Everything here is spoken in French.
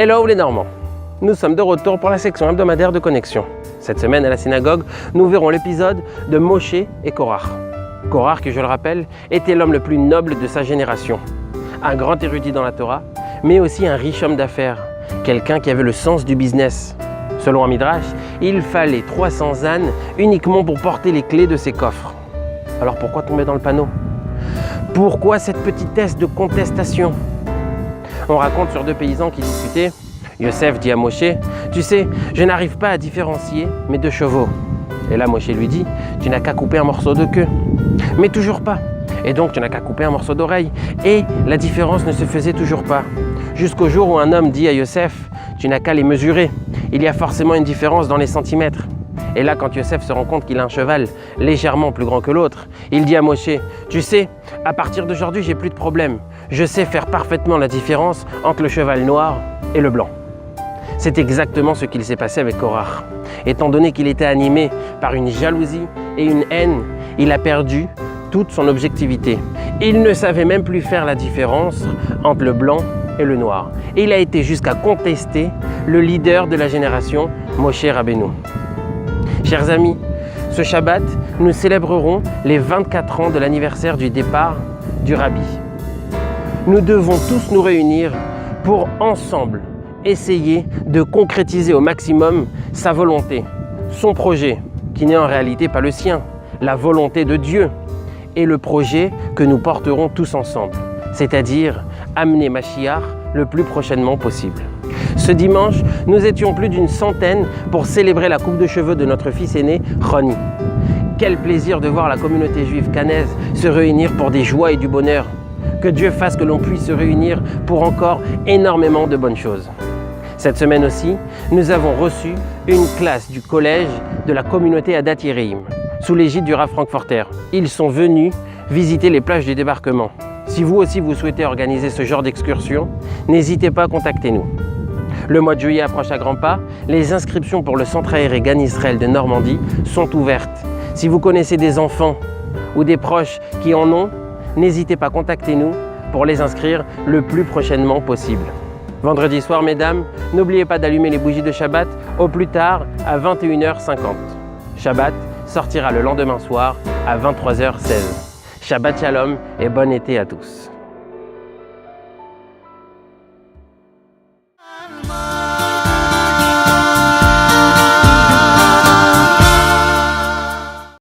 Hello les Normands! Nous sommes de retour pour la section hebdomadaire de Connexion. Cette semaine à la synagogue, nous verrons l'épisode de Moshe et Korach. Korach, qui je le rappelle, était l'homme le plus noble de sa génération. Un grand érudit dans la Torah, mais aussi un riche homme d'affaires, quelqu'un qui avait le sens du business. Selon un midrash, il fallait 300 ânes uniquement pour porter les clés de ses coffres. Alors pourquoi tomber dans le panneau? Pourquoi cette petitesse de contestation? On raconte sur deux paysans qui discutaient. Yosef dit à Moshe, « Tu sais, je n'arrive pas à différencier mes deux chevaux. » Et là, Moshe lui dit, « Tu n'as qu'à couper un morceau de queue. » Mais toujours pas. Et donc, tu n'as qu'à couper un morceau d'oreille. Et la différence ne se faisait toujours pas. Jusqu'au jour où un homme dit à Yosef, « Tu n'as qu'à les mesurer. Il y a forcément une différence dans les centimètres. » Et là, quand Yosef se rend compte qu'il a un cheval légèrement plus grand que l'autre, il dit à Moshe, « Tu sais, à partir d'aujourd'hui, j'ai plus de problème. Je sais faire parfaitement la différence entre le cheval noir et le blanc. » C'est exactement ce qu'il s'est passé avec Korach. Étant donné qu'il était animé par une jalousie et une haine, il a perdu toute son objectivité. Il ne savait même plus faire la différence entre le blanc et le noir. Et il a été jusqu'à contester le leader de la génération, Moshe Rabbeinu. Chers amis, ce Shabbat, nous célébrerons les 24 ans de l'anniversaire du départ du Rabbi. Nous devons tous nous réunir pour ensemble essayer de concrétiser au maximum sa volonté, son projet, qui n'est en réalité pas le sien, la volonté de Dieu, et le projet que nous porterons tous ensemble, c'est-à-dire amener Mashiach le plus prochainement possible. Ce dimanche, nous étions plus d'une centaine pour célébrer la coupe de cheveux de notre fils aîné, Roni. Quel plaisir de voir la communauté juive cannaise se réunir pour des joies et du bonheur. Que Dieu fasse que l'on puisse se réunir pour encore énormément de bonnes choses. Cette semaine aussi, nous avons reçu une classe du collège de la communauté Adat Yereim, sous l'égide du Rav Frankfurter. Ils sont venus visiter les plages du débarquement. Si vous aussi vous souhaitez organiser ce genre d'excursion, n'hésitez pas à contacter nous. Le mois de juillet approche à grands pas. Les inscriptions pour le centre aéré Gan Israël de Normandie sont ouvertes. Si vous connaissez des enfants ou des proches qui en ont, n'hésitez pas à contacter nous pour les inscrire le plus prochainement possible. Vendredi soir, mesdames, n'oubliez pas d'allumer les bougies de Shabbat au plus tard à 21h50. Shabbat sortira le lendemain soir à 23h16. Shabbat Shalom et bon été à tous.